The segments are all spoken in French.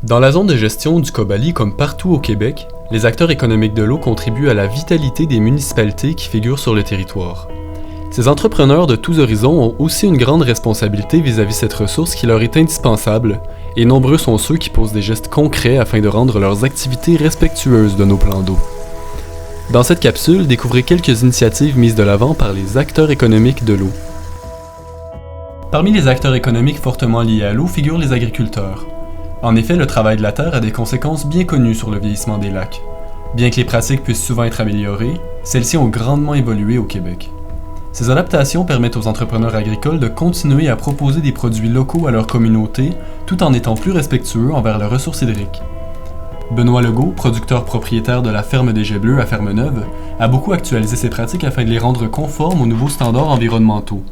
Dans la zone de gestion du Cobali, comme partout au Québec, les acteurs économiques de l'eau contribuent à la vitalité des municipalités qui figurent sur le territoire. Ces entrepreneurs de tous horizons ont aussi une grande responsabilité vis-à-vis cette ressource qui leur est indispensable, et nombreux sont ceux qui posent des gestes concrets afin de rendre leurs activités respectueuses de nos plans d'eau. Dans cette capsule, découvrez quelques initiatives mises de l'avant par les acteurs économiques de l'eau. Parmi les acteurs économiques fortement liés à l'eau figurent les agriculteurs. En effet, le travail de la terre a des conséquences bien connues sur le vieillissement des lacs. Bien que les pratiques puissent souvent être améliorées, celles-ci ont grandement évolué au Québec. Ces adaptations permettent aux entrepreneurs agricoles de continuer à proposer des produits locaux à leur communauté tout en étant plus respectueux envers leurs ressources hydriques. Benoît Legault, producteur propriétaire de la ferme des Jets Bleus à Fermeneuve, a beaucoup actualisé ces pratiques afin de les rendre conformes aux nouveaux standards environnementaux.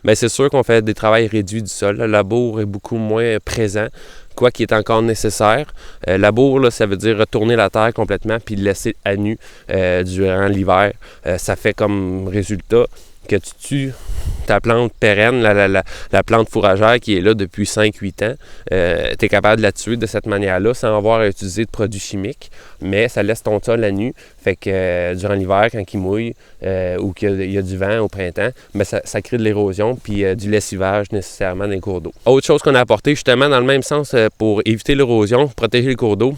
Bien, c'est sûr qu'on fait des travails réduits du sol. Le labour est beaucoup moins présent, quoi qu'il est encore nécessaire. Labour, là, ça veut dire retourner la terre complètement puis le laisser à nu durant l'hiver. Ça fait comme résultat que tu tues ta plante pérenne, la plante fourragère qui est là depuis 5-8 ans. Tu es capable de la tuer de cette manière-là sans avoir à utiliser de produits chimiques, mais ça laisse ton sol à nu. Fait que durant l'hiver, quand il mouille ou qu'il y a du vent au printemps, bien, ça crée de l'érosion puis du lessivage nécessairement dans les cours d'eau. Autre chose qu'on a apporté justement dans le même sens pour éviter l'érosion, protéger les cours d'eau.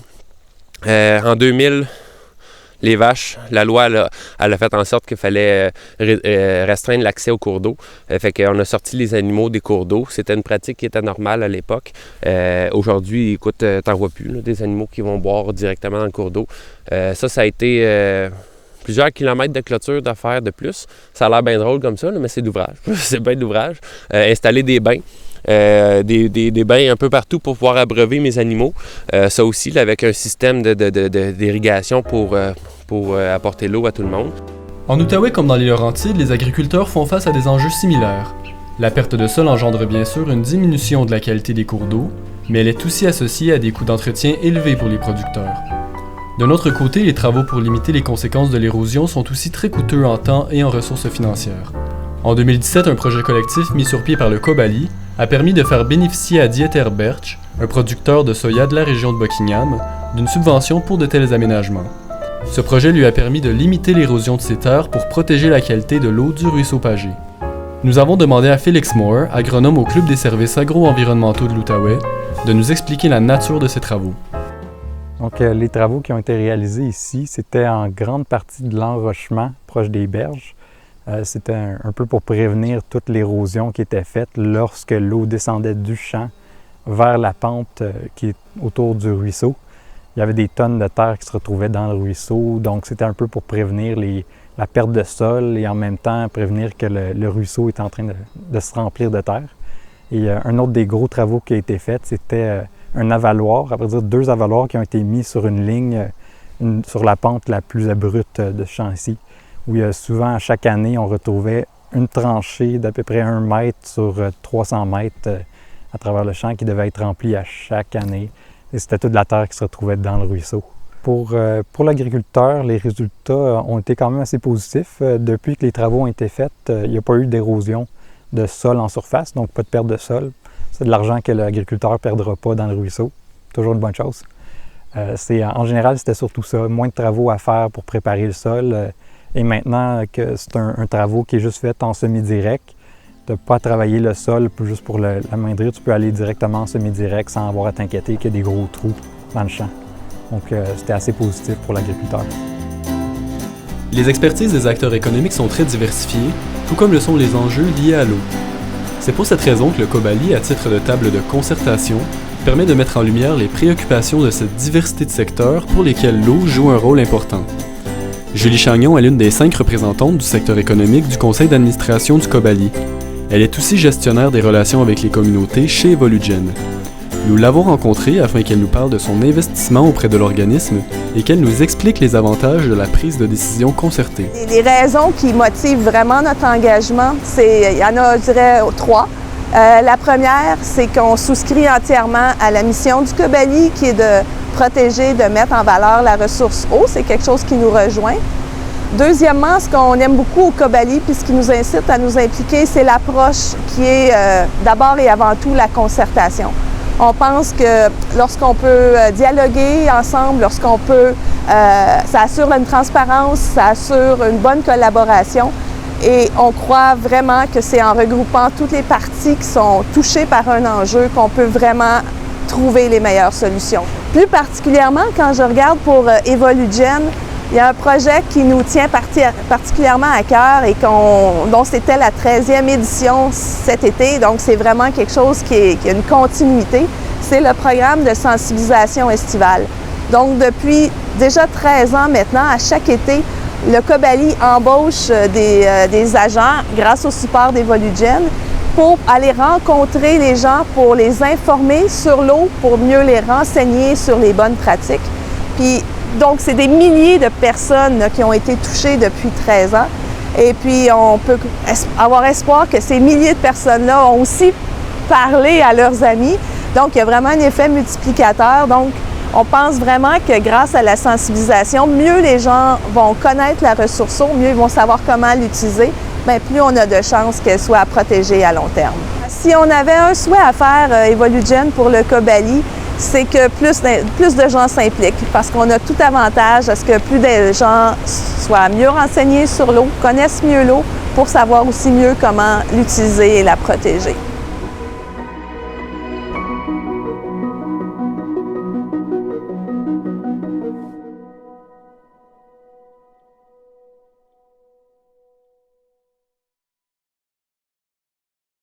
En 2000, les vaches, la loi elle a fait en sorte qu'il fallait restreindre l'accès aux cours d'eau. Fait qu'on a sorti les animaux des cours d'eau. C'était une pratique qui était normale à l'époque. Aujourd'hui, écoute, t'en vois plus, là, des animaux qui vont boire directement dans le cours d'eau. Ça a été plusieurs kilomètres de clôture à faire de plus. Ça a l'air bien drôle comme ça, là, mais c'est d'ouvrage. C'est bien d'ouvrage. Installer des bains. Des bains un peu partout pour pouvoir abreuver mes animaux. Ça aussi, là, avec un système d'irrigation pour apporter l'eau à tout le monde. En Outaouais comme dans les Laurentides, les agriculteurs font face à des enjeux similaires. La perte de sol engendre bien sûr une diminution de la qualité des cours d'eau, mais elle est aussi associée à des coûts d'entretien élevés pour les producteurs. D'un autre côté, les travaux pour limiter les conséquences de l'érosion sont aussi très coûteux en temps et en ressources financières. En 2017, un projet collectif mis sur pied par le Cobali a permis de faire bénéficier à Dieter Bertsch, un producteur de soya de la région de Buckingham, d'une subvention pour de tels aménagements. Ce projet lui a permis de limiter l'érosion de ses terres pour protéger la qualité de l'eau du ruisseau Pagé. Nous avons demandé à Félix Moore, agronome au Club des services agro-environnementaux de l'Outaouais, de nous expliquer la nature de ces travaux. Donc, les travaux qui ont été réalisés ici, c'était en grande partie de l'enrochement proche des berges. C'était un peu pour prévenir toute l'érosion qui était faite lorsque l'eau descendait du champ vers la pente qui est autour du ruisseau. Il y avait des tonnes de terre qui se retrouvaient dans le ruisseau, donc c'était un peu pour prévenir la perte de sol et en même temps prévenir que le ruisseau est en train de se remplir de terre. Et un autre des gros travaux qui a été fait, c'était un avaloir, à vrai dire 2 avaloirs qui ont été mis sur une ligne sur la pente la plus abrupte de ce champ-ci, où souvent, chaque année, on retrouvait une tranchée d'à peu près 1 mètre sur 300 mètres à travers le champ qui devait être remplie à chaque année. Et c'était toute la terre qui se retrouvait dans le ruisseau. Pour l'agriculteur, les résultats ont été quand même assez positifs. Depuis que les travaux ont été faits, il n'y a pas eu d'érosion de sol en surface, donc pas de perte de sol. C'est de l'argent que l'agriculteur ne perdra pas dans le ruisseau. Toujours une bonne chose. En général, c'était surtout ça. Moins de travaux à faire pour préparer le sol. Et maintenant que c'est un travaux qui est juste fait en semi-direct, de ne pas travailler le sol juste pour la maindrire, tu peux aller directement en semi-direct sans avoir à t'inquiéter qu'il y a des gros trous dans le champ. Donc c'était assez positif pour l'agriculteur. Les expertises des acteurs économiques sont très diversifiées, tout comme le sont les enjeux liés à l'eau. C'est pour cette raison que le Cobali, à titre de table de concertation, permet de mettre en lumière les préoccupations de cette diversité de secteurs pour lesquels l'eau joue un rôle important. Julie Chagnon est l'une des 5 représentantes du secteur économique du conseil d'administration du Cobali. Elle est aussi gestionnaire des relations avec les communautés chez Evolugen. Nous l'avons rencontrée afin qu'elle nous parle de son investissement auprès de l'organisme et qu'elle nous explique les avantages de la prise de décision concertée. Les raisons qui motivent vraiment notre engagement, il y en a, je dirais, 3. La première, c'est qu'on souscrit entièrement à la mission du Cobali qui est de protéger, de mettre en valeur la ressource eau. C'est quelque chose qui nous rejoint. Deuxièmement, ce qu'on aime beaucoup au Cobali puis ce qui nous incite à nous impliquer, c'est l'approche qui est d'abord et avant tout la concertation. On pense que lorsqu'on peut dialoguer ensemble, ça assure une transparence, ça assure une bonne collaboration. Et on croit vraiment que c'est en regroupant toutes les parties qui sont touchées par un enjeu qu'on peut vraiment trouver les meilleures solutions. Plus particulièrement, quand je regarde pour Evolugen, il y a un projet qui nous tient particulièrement à cœur et dont c'était la 13e édition cet été. Donc, c'est vraiment quelque chose qui a une continuité. C'est le programme de sensibilisation estivale. Donc, depuis déjà 13 ans maintenant, à chaque été, le Cobali embauche des agents grâce au support d'Evolugen pour aller rencontrer les gens, pour les informer sur l'eau, pour mieux les renseigner sur les bonnes pratiques. Puis, donc, c'est des milliers de personnes là, qui ont été touchées depuis 13 ans. Et puis, on peut avoir espoir que ces milliers de personnes-là ont aussi parlé à leurs amis. Donc, il y a vraiment un effet multiplicateur. Donc, on pense vraiment que grâce à la sensibilisation, mieux les gens vont connaître la ressource eau, mieux ils vont savoir comment l'utiliser, bien, plus on a de chances qu'elle soit protégée à long terme. Si on avait un souhait à faire Evolugen pour le Cobali, c'est que plus de gens s'impliquent parce qu'on a tout avantage à ce que plus de gens soient mieux renseignés sur l'eau, connaissent mieux l'eau pour savoir aussi mieux comment l'utiliser et la protéger.